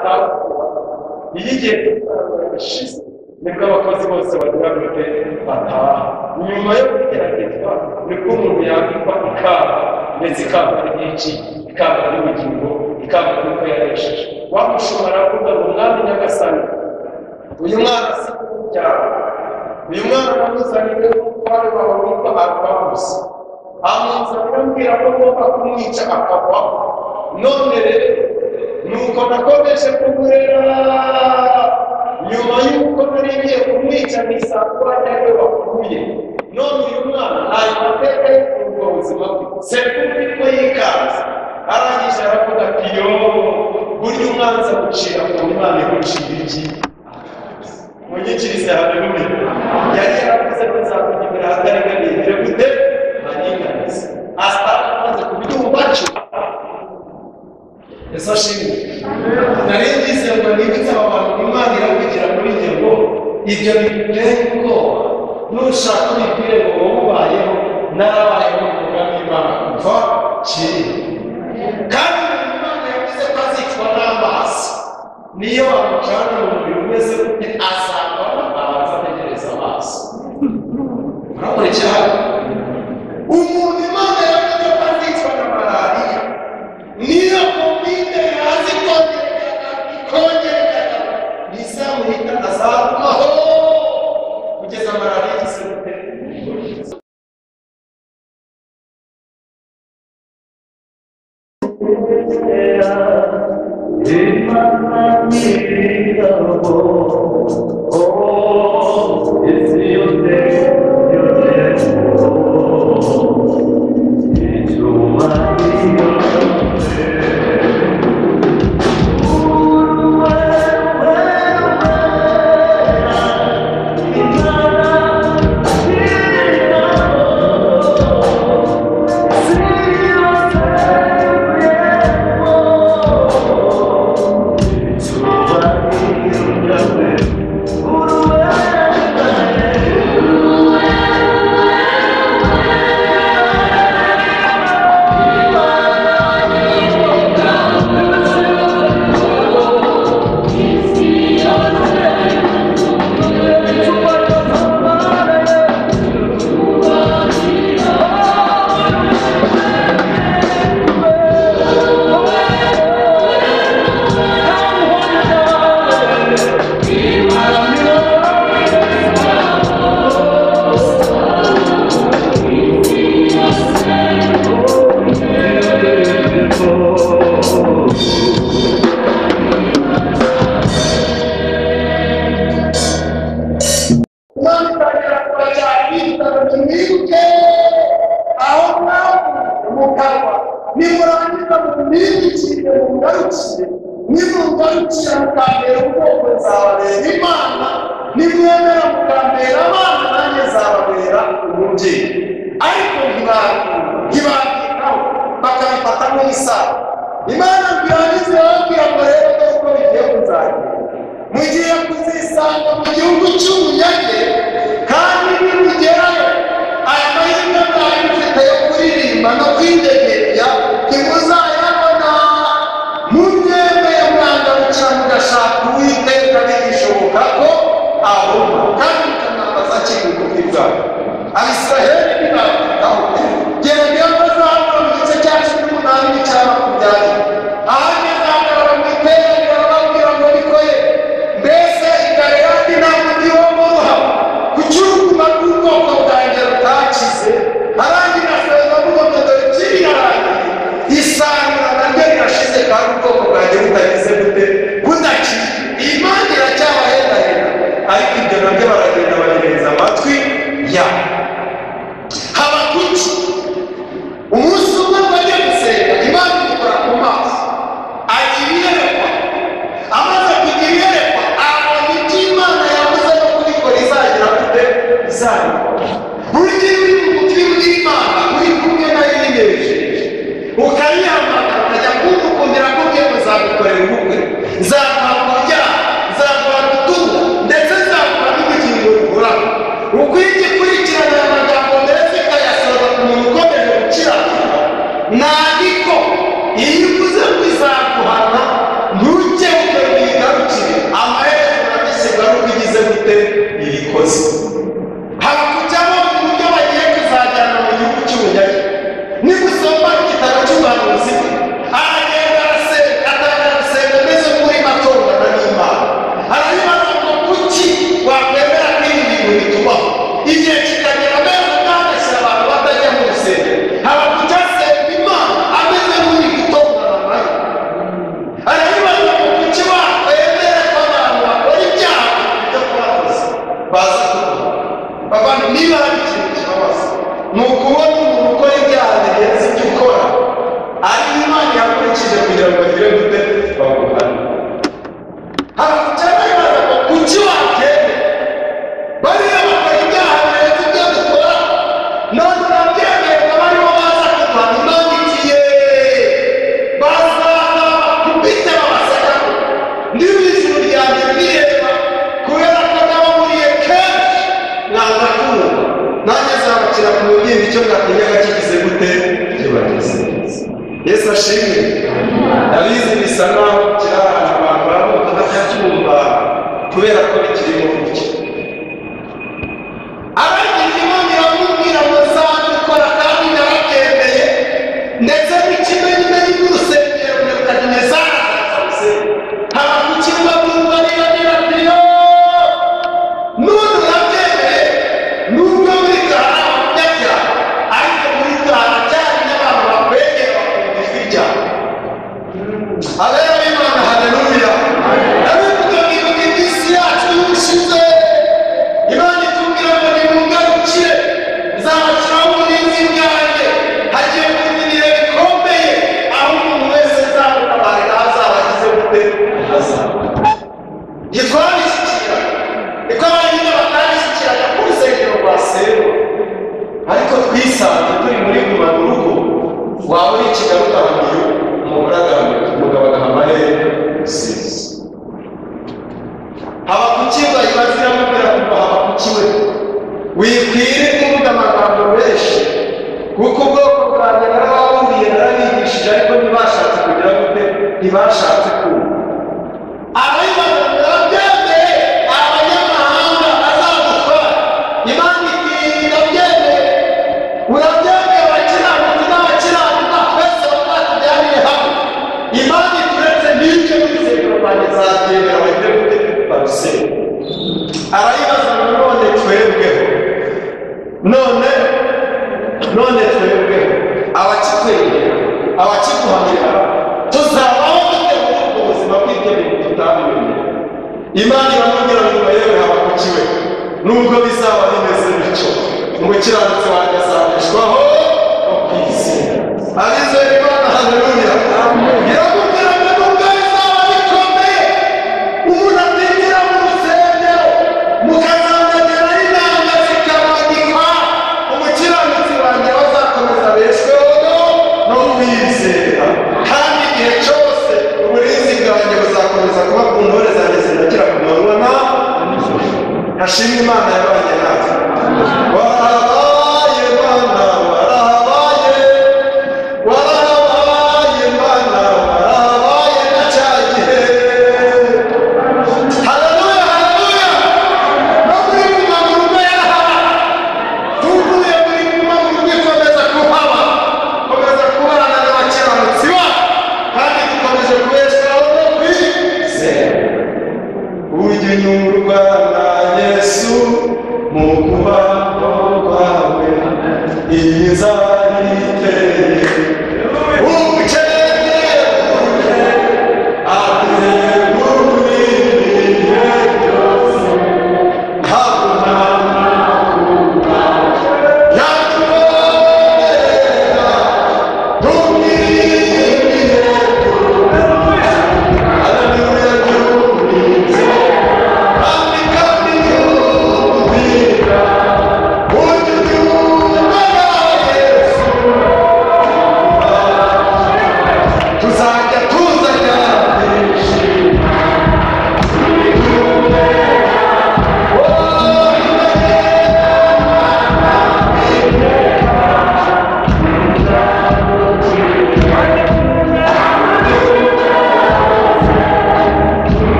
atakuba iyo igihe gishize nibwo abakozi bose bagira gute bataha nyuma yo kugeragezwa nibwo umuntu yambikwa ikamba ndetse ikamba ryinshi ikamba ry'ubugingo ikamba ry'uko yaresheje wamushobora kuvuga ngo mwami nyagasani uyu mwana si kubyaha uyu mwana namuzaniwe n'umutware wawe witwa Alphamus amuzanira ambwira ko ngomba kumwica akavaho none rero nuko nakomeje kumurera nyuma y'uko nari ngiye kumwica nisakura ryari wapfuye none uyu mwana ntayo mateka y'ubwo buzima bwe sekuru ko yikaze arangije aravuga ati yo burya umwanzi agucira ku Imana igucira iki munyikirize haleluya yari yaravuze ko nzakugira hatariganiye gute maringanize asitamaze kubyumva cyo Yesu ashimwe nari ngize ngo nibitse abantu Imana irakugira muri njye ngo ibyo biteye ubwoba nushaka ubibwire ngo wowe ubayeho narabayeho n'umugabo w'Imana kuva kera kandi Imana yavuze ko azicwa n'amazi niyo wamucana mu mubiri umeze gute azakora abanza ategereza amazi murakurikira umuntu Imana yavuze ko azicwa na malariya niyo komite yazi kongereka nisamuhita azagumaho kugeza malariya igisirute nandiko iyo uvuze ngo izaguhana ntujye ukora bagire gute baguhane. Cyane baza ko kuki wakende bariya bakora ibyaha birenze ibyo dukora none urabyemeye ko barimo baza kuvana imandikiye bazaza kubite babaseka niba ijuru ryanjye rireba kubera ko nababuriye kenshi mwaza kumva nanjye zabakira ku mubyeyi icyo mwatinyaga kigize gute kibageze. Yesu ashimwe. Abizi bisa naho kiri ahantu abantu baramuka batacyumva kubera ko bikirimo gutya. Abagira Imana iramubwira ngo nzabikora kandi narabyemeye ndetse n'ikimenyimenyi n'urusengero Nebukadinezari arazamuze haba ku kirwa bw'umbarira n'iradiyo n'ubundi urabyemeye nubwo muri gahara bakujya ariko muri gahara cyane n'abantu bakwegera bakumva ijwi ryawe. Abera b'Imana haleluya. Ndabivuga ngo ibuka iminsi yacu y'ubushize Imana itubwira ngo nimungarukire nzabashyiraho uburinzi bwanjye hagiye kugira ibihe bikomeye aho umuntu wese nzamutabarira azaba agize gute azaba ntitwabishyikira niko abanyine batabishyikiranya ku rusengero rwa Sero ariko twisanze turi muri guma mu rugo waba uri Kigali ukahamira umugore agahamira umugabo agahamara usizi haba ku kiba ibaze iramubwira kuva haba ku kiwe wikwire kuvuga amagambo menshi kuko ubwoko bwanjye narababuriye narabigishije ariko ntibashatse kugira gute ntibashatse kumva. Abayibona barabyemeye abanyamahanga bazagutwara Imana iti ndabyemeye urabyemeye abakiranutsi n'abakiranuka twese bazatujyanire hamwe. Imana ituretse n'icyo n'urusengero rwanjye nzabyemera bagire gute barusenge. Arayibaza ngo none twebweho none twebweho abakikwegera abakiguhamira tuzabaho gute muri ubwo buzima bw'ibyo bintu tutabimenye. Imana iramubwira ngo yewe haba ku kiwe nubwo bizaba bimeze bityo umukiranutsi wanjye azabeshwaho no kwizera. Abizera Imana haleluya. Iramubwira ngo nubwo bizaba bikomeye umuntu atinjira mu rusengero mukazamugera inanga zikamwandikwa umukiranutsi wanjye bazakomeza beshweho no kwizera kandi igihe cyose uburinzi bwanjye buzakomeza kuba ku ntore zanjye zidakira ku manywa na nijoro. Hashimwe Imana yabanye natwe. Warahabaye Mana warahabaye warahabaye Mana warahabaye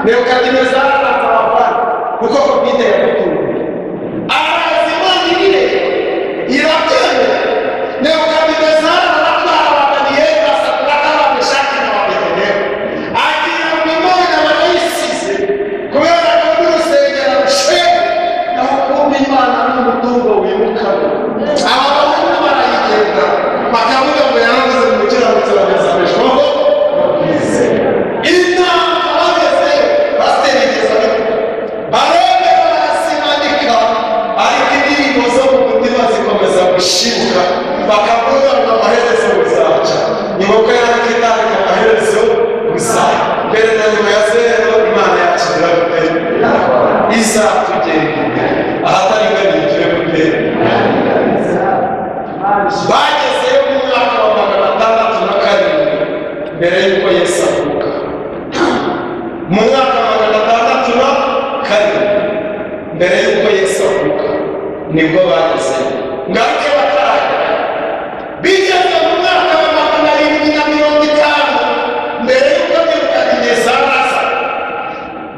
Nebukadinezari azabavana kuko kovide yagutunguye arazi Imana irihe irabyemera. Nebukadinezari aratwara Daniyeli Saduraka na Meshaki na Abedenego agira ngo Imana barayisize kubera ko n'urusengero rushehe naho kumva Imana n'umutungo wimukana. Aba bahungu barayigenda bakavuga ngo yaravuze mu kiramutse bagazabeshwaho babwize inama bageze basterigeza baremera barasimanika ariko indirimbo zo mu mutima zikomeza gushibuka bakavuga ngo amaherezo buzaca inkoko yariko itarika amaherezo gusa mbere na nyuma ya zero Imana yakirira gute izatugenda ahatari nganitire gute. Bagezeyo mu mwaka wa 607 mbere y'uko Yesu avuka. Mu mwaka wa 607 mbere y'uko Yesu avuka nibwo bagezeyo. Ngaruke bataragera bigeze mu mwaka wa 750 mbere y'uko Nebukadinezari aza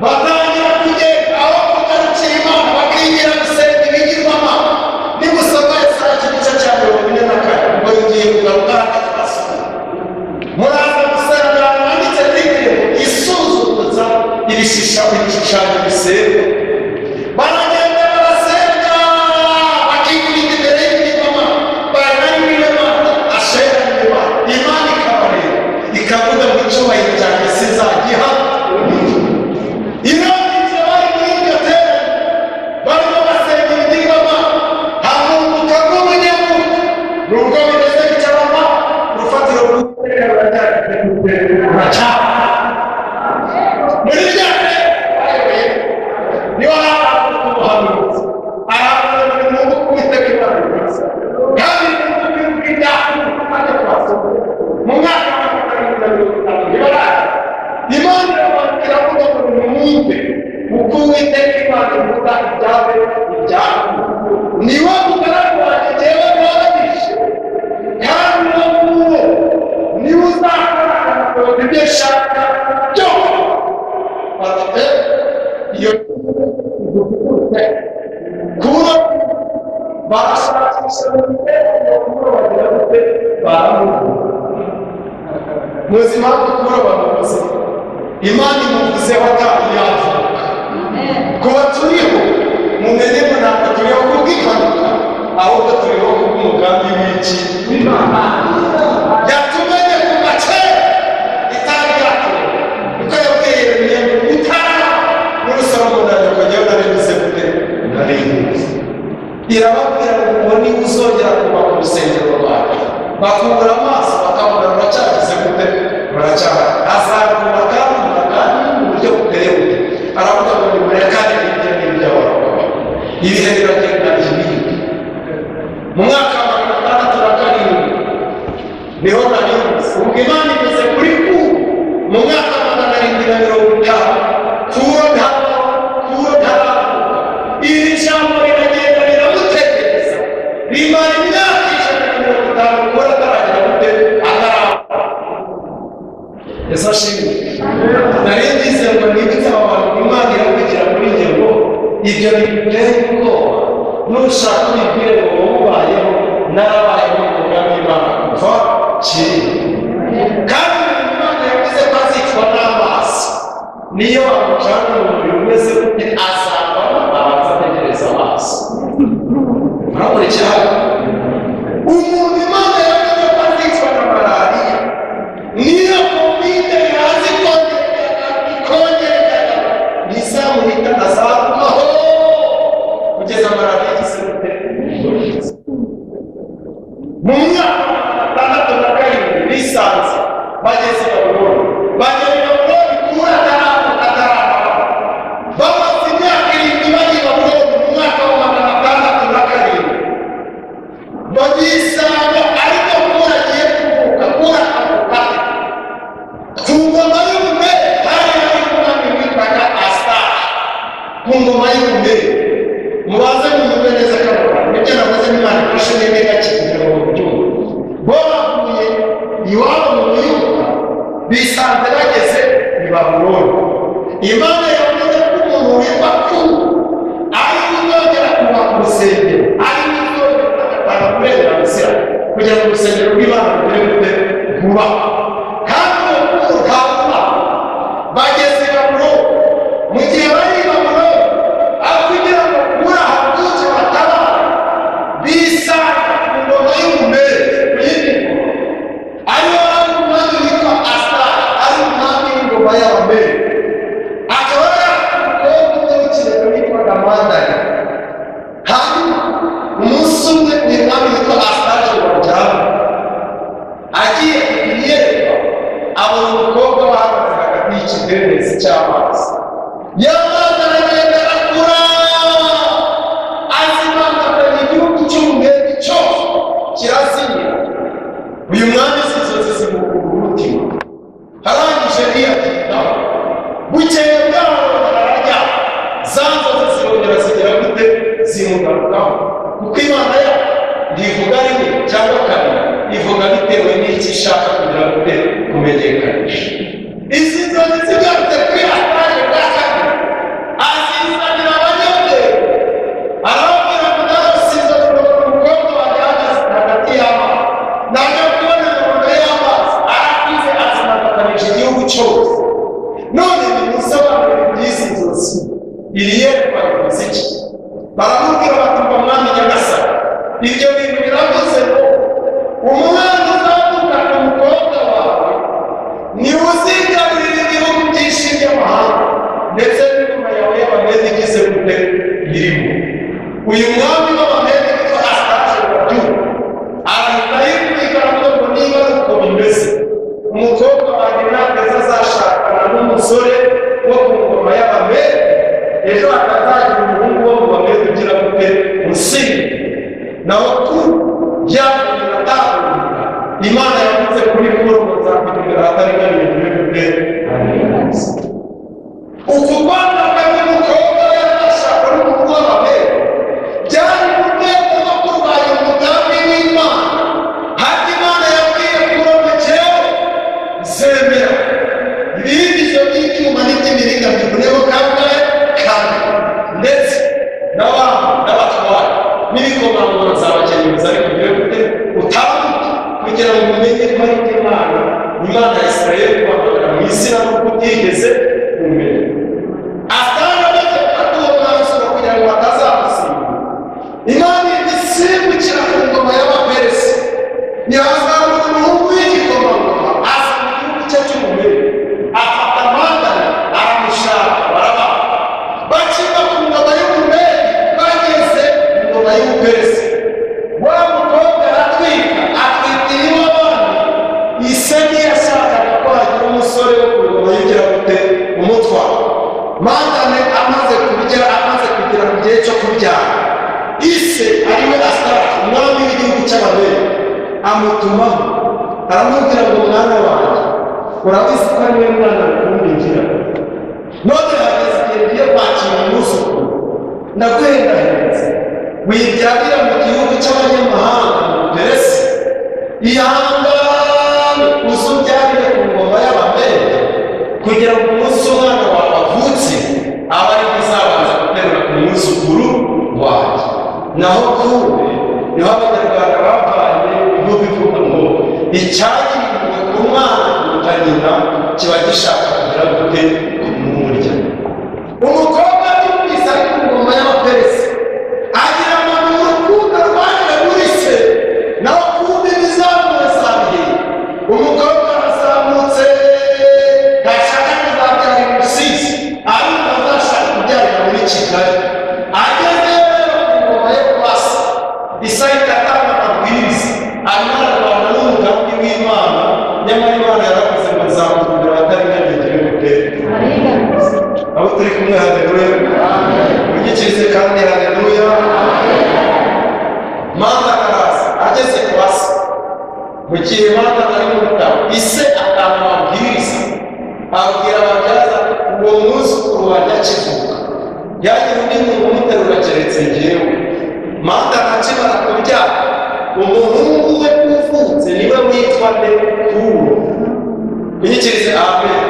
batangira kugenda aho kugarukira Imana bakigira gusenga ibigirwamana. Nimusoma Yesaya igice cya 44 ngo ngiye kugaruka muraza gusenga mwanditse Biblia isuzugutsa ibishushanyo bisenga. Baragenda barasenga bakikubita imbere y'ibigirwamana barananiwe ashera Imana ikabareba ikavuga ngo icyubahiro cyanjye sizagiha inama bari muri iryo tera barimo basenga ibigirwamana hakunguka rw'umunyamuntu nubwo bimeze bicarama urufatiro rw'umunyamuntu ruracyari muri rya niyo hafi umuhanuzi arahabona buri muntu kuwiteka Imana ibibazo kandi n'ubwira ajya kwasoma mu mwaka wa 750 ntibaraza Imana iravuga ngo nimwumve uko uwiteka Imana ivuga ibyawe ibyawe niwe mugaragu wanjye jyewe mwarabishe kandi uwo nguwo niwe uzakora akanakora ibyo nshaka byose. Bafite iyo kuba barashakisha mu miterere kuba bagira gute baramuha muzima gukura bamuzi Imana imuvuzeho atari yavuka kuba turiho mumenye ngo ntabwo turiho kubw'impanuka ahubwo turiho kubw'umugambi w'iki w'Imana yatumenye kuva kera itari yakure kuko yabwiye Yeremiya ngo utara n'urusoro ndajya ukajyaho naribuze gute naribuze irababwira ngo niba uzongera kuba ku rusengero rwawe bakubura amaso bakabona ruracyagize gute ruracyahari azakura kandi mu buryo buterewe aravuga ngo nimurekane ibyo n'ibyo abakora ibihe biragenda by'ibindi. Mu mwaka wa 607 niho naribuze ubwo Imana igeze kuri ku mu mwaka wa 750 kuro ntaravuga iri jambo riragenda riramutegereza rimara imyaka 150 kuro ataragera gute ataravuga. Yesu ashimwe. Nari ngize ngo nibutse abantu Imana iravugira muri njye ngo ibyo biteye ubwoba nushaka ubibwire ngo wowe ubayeho narabayeho mu mugambi w'Imana kuva kera kandi Imana yavuze ko azicwa n'amazi niyo amucana mu mubiri umeze gute azavamo abanza ategereza amazi. Murakurikira umuntu Imana yavuze ko azicwa na malariya niyo kovide yazi kongerera ntizamuhita azagumaho kugeza malariya igeze gute. Mu mwaka wa 607 bisanze bageze Babuloni kura ataraba bamaze imyaka 7 bari Babuloni mu mwaka wa 607 bagisanga ariko kura agiye kuvuka kura avuka ku ngoma y'ubume hari umwami witwaga Asa ku ngoma y'ubume mubaze mumube neza kabura nibyo navuze n'Imana ifashe neza gakigera mu buryo bo bavuye iwabo mu Buyuda bisanze bageze i Babuloni Imana yavuze ko umuntu witwa Kuru ari uzongera kuba ku rusengero, ari uzongera agatanga uburenganzira kugira ngo urusengero rw'Imana rugere vuba. Kandi uwo Kuru ntavuba bageze i Babuloni. Mu gihe bari i Babuloni, aho kugira ngo Kuru ahaguruke batabara, bisanga ku ngoma y'Umumedi, ku yindi ngoma ariyo ari umwami witwa Asitari, ari umwami w'ingoma y'Abamedi. Akaba umukobwa w'ikirego witwaga Mandari. Hanyuma umunsi umwe uyu mwami witwa Asitari wabyara agiye kuyerekwa, abona umukobwa bahagaze hagati y'ikidendezi cy'amazi. Y'amazi aragenda arakura, azimanganya igihugu cy'Umumedi cyose kirazimira. Uyu mwami izi nzozi zimukura umutima, arangije ntiyakitaho. Bukeye bwaho bararya, za nzozi zirongera zigera gute zimugarukaho, kuko Imana yayo ntivuga rimwe cyangwa kabiri, ivuga bitewe n'icyo ishaka kugira ngo kumenyekanisha. Izi nzozi zigarutse kuri Asitari bwa kabiri, azizanira abanyabwenge, arababwira ngo narose inzozi mbona umukobwa wanjye ahagaze hagati y'amazi, naje kubona inkombe y'amazi, arakize azimangatanije igihugu cyose. None nimusobanurire iby'izi nzozi, iri yerekwa rivuze iki? Baramubwira bati ngo mwami Nyagasani, ibyo bintu biravuze ngo umwana uzavuka ku mukobwa wawe niwe uzigarurira ibihugu byinshi by'amahanga, ndetse n'ingoma yawe y'Abamedi igize gute irimo. Uyu mwami w'Abamedi witwa Asitari wabyumva, arahita yibwira ngo niba ari uko bimeze, umukobwa wanjye ntabwo azashakana n'umusore wo ku ngoma y'Abamedi, ejo hakazagira umuhungu wo mu Bamedi ugira gute Musini. Naho Kuru yabonye atahunga, Imana yavuze kuri Kuru ngo nzakugirira ahataringaniye gute. Uku Rwanda rwari umukobwa yarashaka n'umuhungu w'Abamedi byari mu rwego rwo kurwanya umugambi w'Imana. Hati Imana yabwiye Kuru ngo jyewe zemera ibindi byo by'icyuma n'iby'imiringa bikuneho kangahe kane, ndetse n'abatwara n'ibikomangoma nzabakenyeza, ariko ibyo gute utambuke kugira ngo umenye ko ari Imana, Imana ya Isirayeli guhamagara mu isi no kutigeze umenya. Asitari amaze gufata uwo mwanzuro kugira ngo batazamusimbura, Imana isimbukira ku ngoma y'Abaperesi, yazamura umuhungu w'igikomangoma aza mu gihugu cye cy'Umumedi, afata Mandari aramushaka, barabana. Bakiva ku ngoma y'Umumedi bageze ku ngoma y'Ubuperesi, wa mukobwa aratwika, atwitira iw'abandi. Ise ntiyashakaga ko hagira umusore wo ku ngoma y'ugira gute umutwara. Mandari amaze kugera ku gihe cyo kubyara, ise ariwe Asitari umwami w'igihugu cy'Abamedi amutumaho, aramubwira ngo mwana wanjye, urabizi ko ariwe mwana w'umwinjira, none hageze igihe ngiye kwakira umwuzukuru, ndaguhendahenze wibyarira mu gihugu cy'abanyamahanga mu Buperesi, ihangane uze ubyarire ku ngoma y'Abamedi, kugira ngo umunsi umwana wawe avutse abe ari uzabanza guterura ku mwuzukuru wanjye. Naho Kuru niho Abanyarwanda bavanye ivuga ivuga ngo icyagiriwe ku mwana kuruta nyina kiba gishaka kugira gute kumurya. Umukobwa yumvise ari ku ngoma y'Abaperesi, agira ngo ni urukundo rwanyura muri se, naho kumva ibizamusangiye. Umukobwa arazamutse, ntashaka kuzabyara i Rusizi, ariko azashaka kubyarira muri Kigali. Ageze ku ngoma yo kwa se, Isa igatanga amabwiriza, arimo ararwana n'umugambi w'Imana, nyamara Imana yaravuze ngo nzamukundira ahataringaniye gute. Abo turi kumwe, haleluya, unyikirize kandi haleluya. Mandari araza, ageze kwa se, mu gihe Mandari ari mu bitaro, ise atanga amabwiriza, abwira ababyaza uwo mwuzukuru wanjye akivuka, yagira undi muntu umuterura keretse njyewe. Mandari akimara kubyara, umuhungu we uvutse niwe witwa Kuru. Unyikirize amen.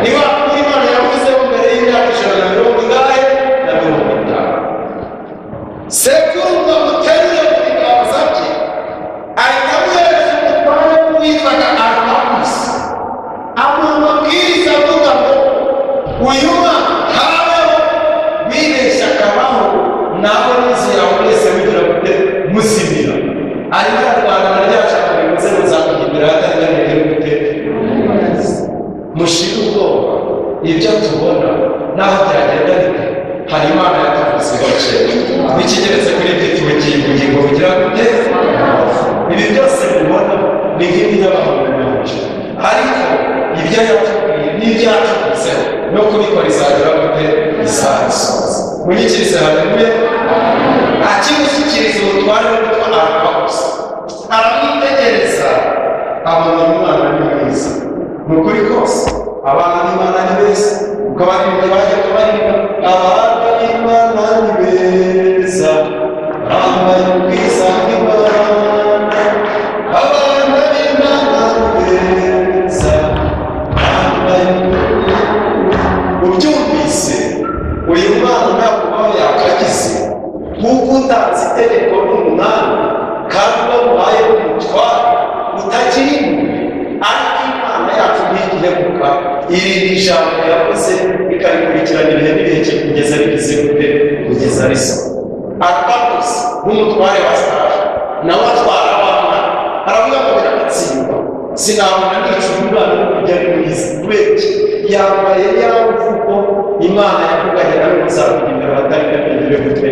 Niba Imana yavuze naho n'inzu yawe mwese mugira gute muzimira ariko arwana na rya jambo rivuze muzamuhindura hataganiriye gute mushira ubwoba ibyo tubona naho byagenda bite hari Imana yatuvuze gace bikigeretse kuri ibyo ubugingo bugira gute ibi byose mubona ni nk'ibinyabahamya benshi ariko ibyo yatubwiye n'ibyatuvuze no kubikora izagira gute izabisoza munyikirize haleluya akimushyikiriza umutware w'umutwe arabagusa aramwitegereza abona umwana ni mwiza ni ukuri kose abana b'Imana ni beza uko abaririmbyi bajya kubaririmba abana b'Imana ni beza bambaye ubwiza bw'Imana abana b'Imana ni beza bambaye ubyumvise uyu mwana ntabwo ubaho yakagize nk'uko utanze itegeko n'umunani kandi bamuhaye umutware utagira impuhwe ariko Imana yacu ntigihemuka iri jambo yakoze ikarikurikirana ibihe n'ibihe kugeza rigeze gute kugeza risa Arpatus n'umutware wa Sitara nawe atwara abana aravuga ngo biragatsindwa sinabona nica umwana n'uburyo ari mwiza kubera yambaye ya mvugo Imana yakuganye nawe muzakugendera ahatari n'ibigire gute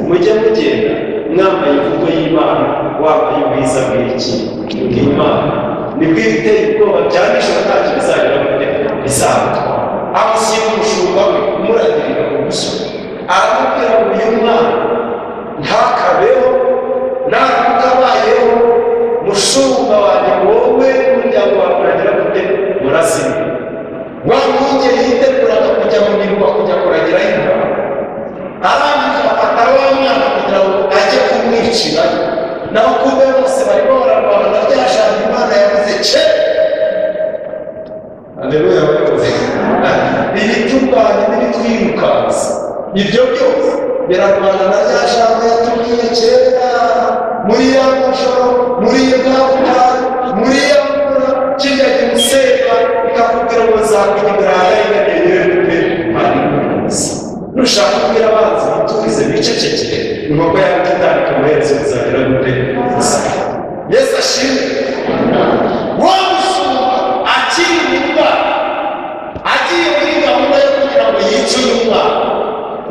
mujye mugenda mwambaye imvugo y'Imana wambaye ubwiza bw'iki bw'Imana nibwo ibiteye ubwoba bya nijoro ntacyo bizagira gute bizatwara amushyira umushumba we umuragirira mu musozi aramubwira ngo uyu mwana ntakabeho naramuka abayeho mushumba wanjye wowe n'umuryango wawe uragira gute murazimira wa mwungeri yiteguraga kujya mu mirimo kujya kuragiraho ingabo arangije afata wa mwana kugira ngo ajye kumwicira naho kumbe bose barimo bararwana na rya jambo Imana yavuze ce haleluya bayobozi ibitunganye n'ibitwirukansa ibyo byose birarwana na rya jambo yatubwiye kera muri ya majoro muri bwa butari muri ya mvura kijya kimuseka ikakubwira ngo zakugirira aharenganire gute ari mwiza nushaka kubwira abanzi mutubize bicecekere inkoko yawe itandika umuhereza bizagira gute Yesu ashimwe wa mushumba akiri muba agiye muri gahunda yo kugira ngo yice uyu mwana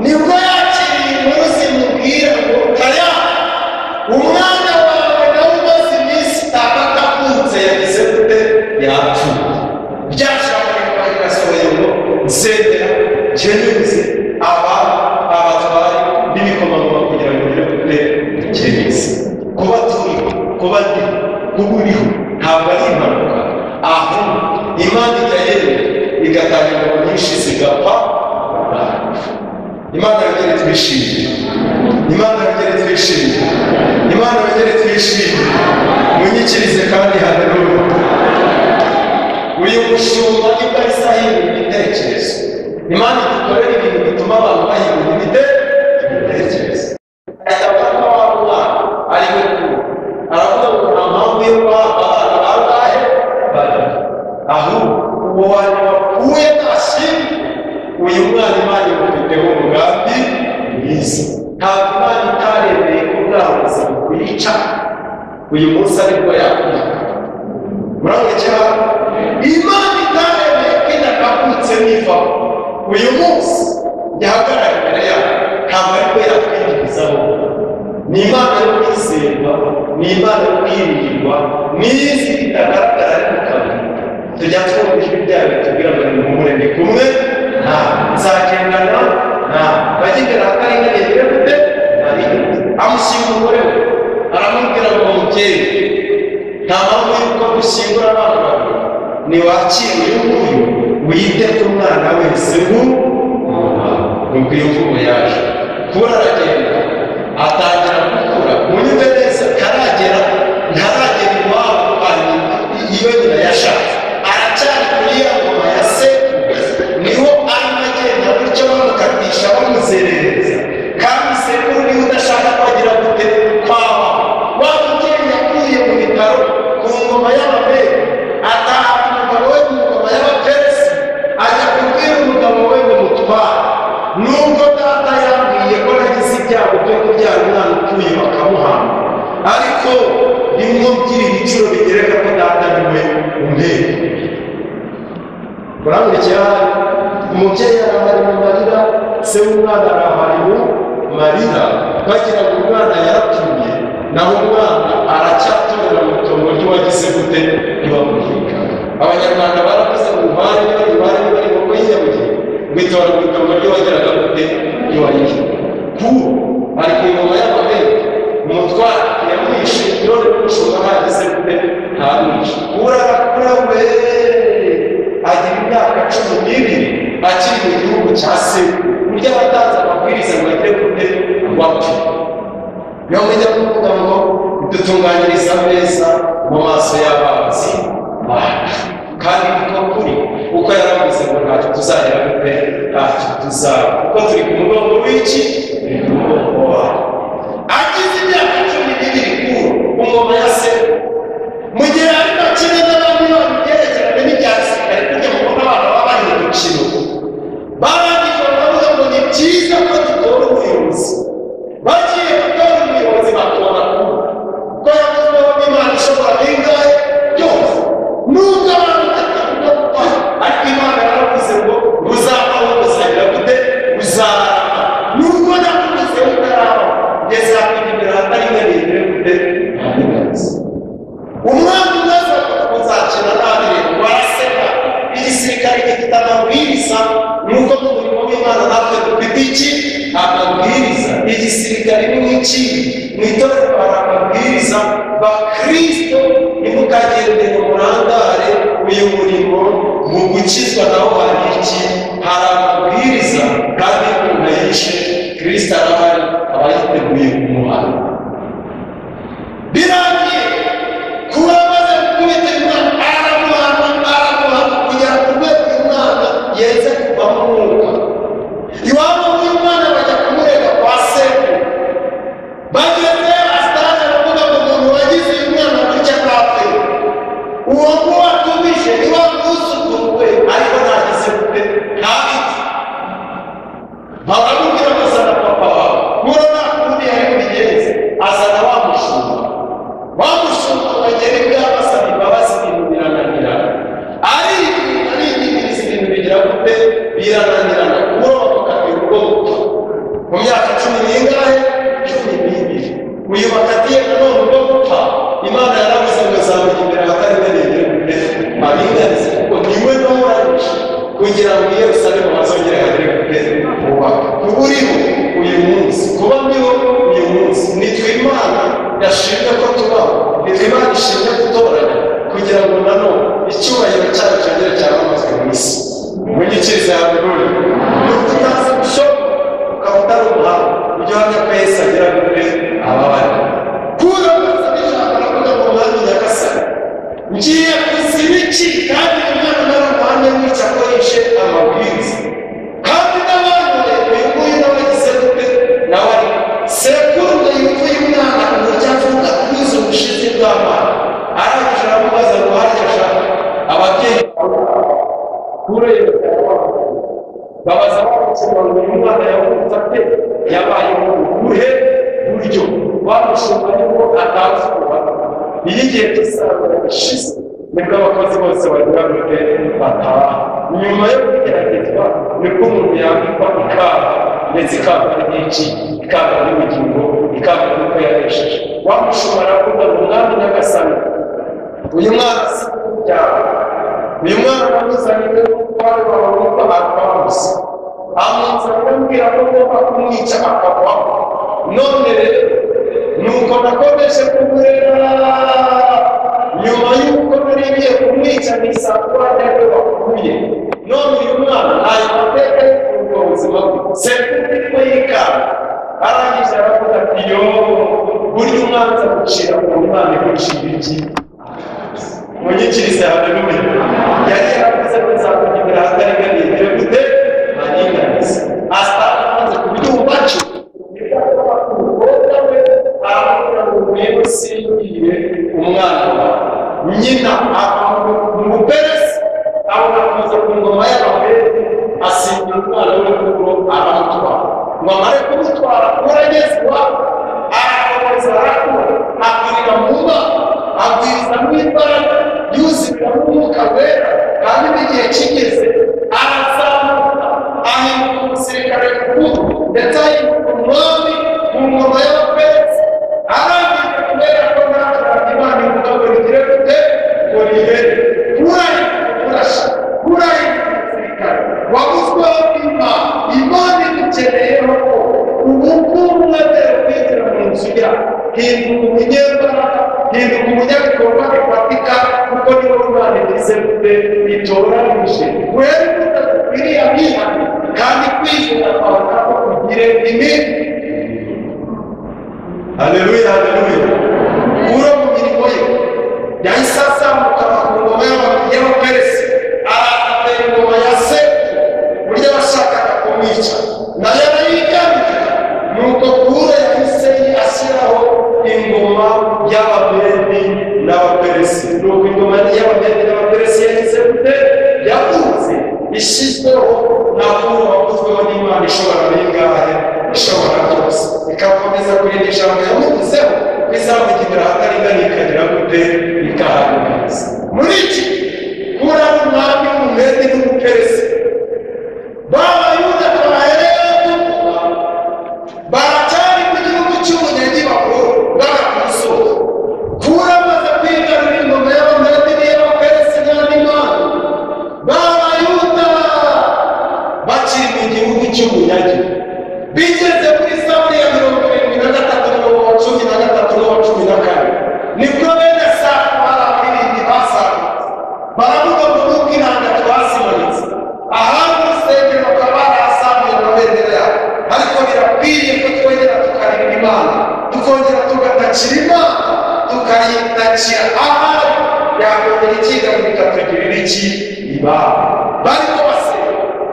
nibwo yakiriye inkuru zimubwira ngo kaya umwana wawe nawe umaze iminsi itandatu avutse yagize gute yapfuye byashaka ko birasohoye ngo nsendera jenyuze abatwari n'ibikomangoma kugira ngo bigire gute bikemeze kuba turiho kuba ndiho kuba uriho ntabwo ari impanuka aho Imana ijya yemera igatanga ingabo nyinshi zigapfa Imana yongere twishimire Imana yongere twishimire Imana yongere twishimire munyikirize kandi haleluya uyu mushumba nibwo ahindura ibitekerezo Imana idukorera ibintu bituma abantu bahindura ibitekerezo ayabona wa mwana ari we aravuga ngo nta mpamvu yo kuba abana bangahe ahubwo uwo wanyu wakuye ntashimwe uyu mwana Imana imufiteho umugambi mwiza ntabwo Imana itaremeye kubwambuza mu kuyica uyu munsi aribwo yakwiga murabona Imana itaremeye ko inakavutse n'ivaho uyu munsi yahagarara imbere yawe ntabwo aribwo yakwinjirizaho ni Imana yo kwizerwa ni Imana yo kwiringirwa n'izi bitagaragara ariko kabiri tujya twumva ijwi ryayo tubwira ngo nimuhumure ndi kumwe nta nzagendana nta bagigera akaringaniye bire gute amushyira umugore we aramubwira ngo mubyeyi nta mpamvu y'uko dushyingura abana babiri niwakire uyu nguyu wite ku mwana wese nuko iyo mvugo yaje kubura aragenda atangira gukura munyumve neza ntaragera iwabo iyo nyina yashatse aracyari kuri ya ngoma ya se niho arimo agenda bityo bamukatisha bamuzerereza kandi sekuru niwe udashaka kwagira gute kwaba wa mubyeyi yakuye mu bitaro ku ngoma y'ababyeyi ataha umugabo we mu ngoma y'abaperesi ajya kubwira ndimo mgira ibiciro bigereka ko data niwe umpera. Muramurikira umubyeyi arahari mu marira, se w'umwana arahari mu marira, bagira ngo umwana yarapfuye, naho umwana aracyatorera mu itongo ry'uwagize gute ntibamuhinga. Abanyarwanda baravuze ngo bari ngo yinyabuye bitora mu itongo ry'uwageraga gute ntiwayihinga. Kuru ari ku ngoma y'amabere, umutware yamwishe none n'umushumba hagize gute ntamwishe. Urakura we agira imyaka 12 akiri mu gihugu cya se, burya abatanze amabwiriza ngo agire gute wapfa. Niyo mujya kuvuga ngo dutunganyiriza neza mu maso y'abazi bacu, kandi niko kuri uko yaravuze ngo ntacyo tuzagera gute ntacyo tuzaba, kuko turi ku mugongo w'iki ku mugongo wawe. Agize imyaka 12 kuru umugoma ya se, mu gihe ari bakina n'abandi byerekeranye n'ibya gisirikare, kujya mu kubona abantu baba bari mu mukino barangije baravuga ngo ni byiza ko dutora umuyobozi. Bagiye gutora umuyobozi batora ko yavuzeho n'Imana ishobora bingahe byose, nubwo abantu batavuga gupfa, ariko Imana yaravuze ngo uzabaho uzagira gute uzarama, nubwo nakuvuze utaraba ngeze hakurya imbere hatari ngarengere gute ntabigazi. Umwana umaze uzakina nabire waraseka. Igisirikare gifite amabwiriza, nuko mu murimo w'Imana natwe dufite iki amabwiriza. Igisirikare ni nk'iki mu itorero hari amabwiriza. Bakristo ntimukagende mu murandare, uyu murimo mu gukizwa naho hari iki, hari amabwiriza, kandi umuntu yishe Kristo arahari aba yiteguye kumuhana. Birangiye kuba amaze gukubita umwana aramuhana kugera ku rwego umwana yeze kuvamo umwuka. Iwabo w'umwana bajya kumurega kwa sekuru, bageze asitani aravuga ngo umuntu wagize uyu mwana gutya ntapfe, uwo nguwo atumije ni wa mwuzukuru we, ariko ntagize gute ntabiti. Baramubwira ngo azana papa wawe, muro nta kundi yari bubigenze, azana wa mushumba bagera ibwabo asaba imbabazi, ibintu birananirana. Arindimiriza ibintu bigira gute birananirana, kuroba bakabwira ubwo gupfa mu myaka 12 uyu bakatiye nanone ubwo gupfa. Imana yaravuze ngo zamuha imbere abatari barengere gute abiganize, kuko niwe n'umurangije kugira ngo i Yerusalemu hazongere hagere gute kubaka. Kuba uriho uyu munsi, kuba ndiho uyu munsi, nitwe Imana yashimye ko tubaho, nitwe Imana ishimye gutoranya kugira ngo nanone icyubahiro cyayo cyongere cyamamazwe mu isi. Munyikirize haleluya. Nuko utazi gushoboka ukaba utari umuhanga, ujye uhamya ko Yesu agira gute ababari. Kura maze n'ijambo aravuga ngo mwami Nyagasani, ngiye kuziba iki kandi umwana n'abamuhamya wica ko yishe amabwiriza, kandi n'abandi uyu nguyu nawe agize gute nawe ari sekuru ngo yuvuye umwana uburyo avuga kubiza ubushizi bw'amana. Arangije aramubaza ngo harya ashaka ababyeyi kure babaza bakukira ngo uyu mwana yavutse ate, yabaye mu buhe buryo, bamushumba nibwo atazi kubaka. Iyo igihe cy'isarura gishize nibwo abakozi bose bagira gute bataha. Nyuma yo kugeragezwa nibwo umuntu yambikwa ikamba, ndetse ikamba ry'iki, ikamba ry'ubugingo, ikamba ry'uko yaresheje. Wamushumba aravuga ngo mwami Nyagasani, uyu mwana si kubyaha, uyu mwana wamuzaniwe n'umutware wawe witwa Alphonse, amuzanira ambwira ko ngomba kumwica akavaho. None rero nuko nakomeje kumurera, nyuma y'uko nari ngiye kumwica nisanga ntabwo bakuye. None uyu mwana ntayo mateka y'ubwo buzima bwe, sekuru yikanga. Arangije aravuga ati yo burya umwanza gucira ku mwana gucira iki. Munyikirize haleluya. Yari yaravuze ko nzakujya imbere hatari ngarengere gute ntaringanize. Asitani amaze kubyumva cyo aravuga ngo mwebwe singiye umwana wawe. Nyina umuperesi abona kuza ku ngoma y'ababere, asingira umwana we kuko aramutwara. Ngo amare kumutwara urageze iwabo, arakomeza arakura, akurira mu mba, umwuka wera kandi n'igihe kigeze arazamuka ahinduka umusirikare mukuru ndetse ahinduka umwami mu ngoma y'abaperesi arangije kubera ko natwe imana ivuga ngo rigire gute ngo rihere kurahinduka umusirikare waguzweho imana igukeneyeho ko ubu ngubu mwemere kwinjira mu nzu yawe hinduka umunyembaraga hinduka umunyabikorwa bifatika kuko niwo imana igize gute itoranije wera imbuto dukwiriye abihane kandi kwizera kwawe nako kugire iminsi. Haleluya, haleluya. Uro mu mirimo ye yahise azamuka ku ngoma y'abaperesi aratera ingoma ya se burya bashakaga kumwica nayo arayigamije nuko kure yahise ashyiraho ingoma y'abamedi n'abaperesi nuko ingoma y'abamedi n'abaperesi yahise gute yakunze ishyizweho na kure wavuzweho n'imana ishobora n'ingahe ishobora byose ikakomeza kurinda ijambo yamuvuzeho bizamugirira ahataringaniye ikagira gute ikaharinganiza muri iki kura n'umwami w'umumedi n'umuperesi b'abayuda twahereye tuvuga baracyari ku gihugu cy'ubunyagi bakuru bari ku musozi kura amaze kwigarurira ingoma y'abamedi n'iy'abaperesi n'andi mana b'abayuda bakiri mu gihugu cy'ubunyagi bigeze kuri Zaburi ya 73 n'uwa 13 n'uwa 14 nibwo bene Safu barabirindi basarutse baravuga ngo nuko inanga twazimanitse ahandi urusengero bakaba barasamuye amabendera yabo ariko birakwiriye ko twongera tukarira imana tukongera tugatakira imana tukayitakira ahari yakongera ikiganiro ikatugirira iki ibaba bariko basenga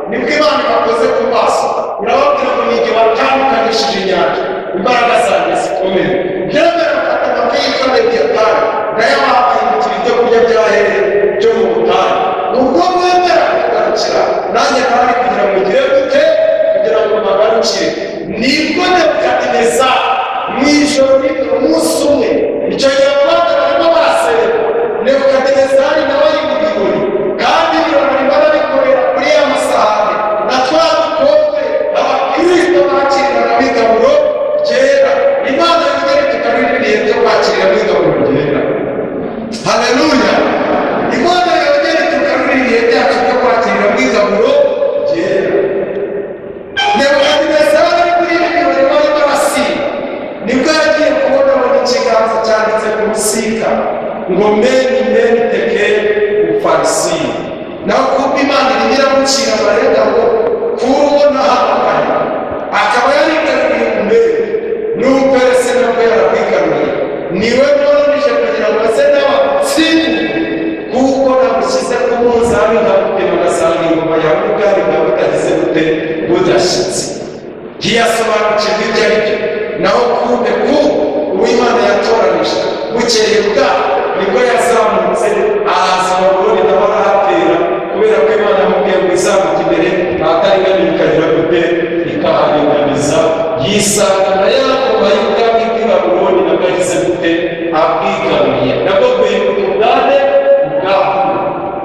nibwo imana ibakoze ku maso irababwira ngo ni igihe watandukanishije inyanja imbaraga zanjye zikomeye byemera gufata amafi yitwa Leviyatani nayo wahahindukira ibyo kurya byahereye byo mu butayu ubwo mwemera kugarukira nanjye kandi kugira ngo ugire gute kugira ngo bagarukire nibwo Nebukadinezari mu ijoro rimwe umunsi umwe icyo gihe abana barimo barasenga Nebukadinezari nawe ari mu birori kandi ibirori barabikorera kuri ya masahani na twa dukombe abakristo bakiriraga b'igaburo ryera imana yongere tukaririye byo kwakirira b'igaburo ryera. Haleluya, imana yongere tukaririye byacu byo kwakirira b'igaburo ryera. Nebukadinezari ari kuri ibi birori bari barasinda nibwo yagiye kubonamo n'ikiganza cyanditse ku rusika ngo meni meni tekeri ufarisiyo nawe kuko imana irimo iramucira amarega ngo kubona hamagaye akaba yarigaruriye umubere n'umuperesi nabwo yarakwigaruriye niwe noroheje kugira ngo ase n'abatsinda kuko namushyize ku munzani nkagupima ugasanga ingoma yawe ubwari bwawe butagize gute budashyitse ntiyasobanukirwa ibyo ari byo naho kumbe uw'imana yatoranije bukeye bwaho nibwo yazamutse ahaza Babuloni nawe arahatera kubera ko imana yamubwiye ngo izamuka imbere ahataringaniye ikagira gute ikaharinganiza yisanga na ya ngoma y'ubwami bw'i Babuloni nabwo yagize gute abwigaruye nabwo guhinduka ubwami bwaho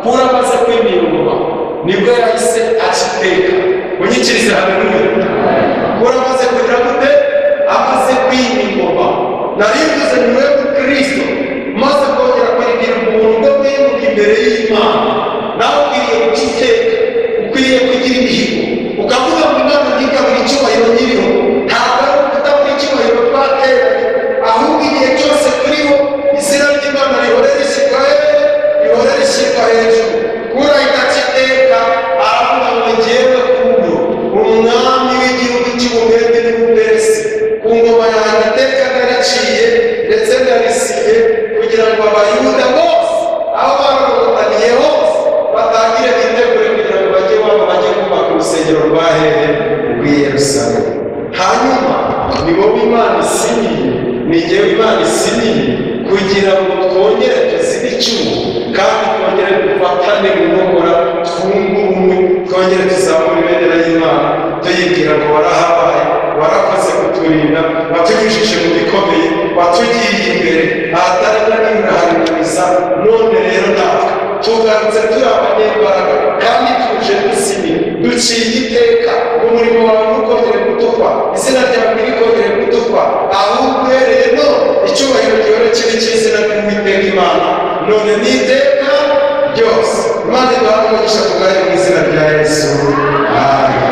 kura amaze kwimira ingoma nibwo yahise akiteka unyikirize haleluya kura amaze kugira gute amaze kwimira ingoma narivuze niwe Kristo maze kongera kwegera umuntu bwo kwimuka imbere y'Imana nawe ukwiriye gukiteka ukwiriye kugira imihigo ukavuga ngo imana ntikabura icyubahiro nyiriho ntabwo ari ukutabura icyubahiro twateranye ahubwo igihe cyose turiho izina ry'Imana rihora rishyirwa hejuru kura igakiteka aravuga ngo njyewe kuno umwami w'igihugu cy'Ubumedi n'Ubuperesi ku ngoma yanjye iteka nariciye ndetse narisiye kugira ngo abayuda bose aho barorotaniye hose batangire bitegure kugira ngo bajye kubaka urusengero rwa hehe rw'i Yerusalemu. Hanyuma ni wowe imana isinyiye ni njyewe imana isinyiye kugira ngo twongere tuzibe icyuho kandi twongere dufatane mu nkokora twunge ubumwe twongere tuzamure ibendera y'Imana tuyibwira ngo warahabaye warakoze kuturinda watunyujije mu bikomeye watugiye imbere ahataringaniye uraharinganiza none rero natwe tugarutse turi abanyembaraga kandi tuje dusinya duciye iteka umurimo wawe ntukongere gutukwa izina ryawe ntirikongere gutukwa ahubwo uhereye none icyubahiro gihore kibi cy'izina ry'Uwiteka Imana none n'iteka ryose. Imana iduha umugisha tugane mu izina rya Yesu. Amen.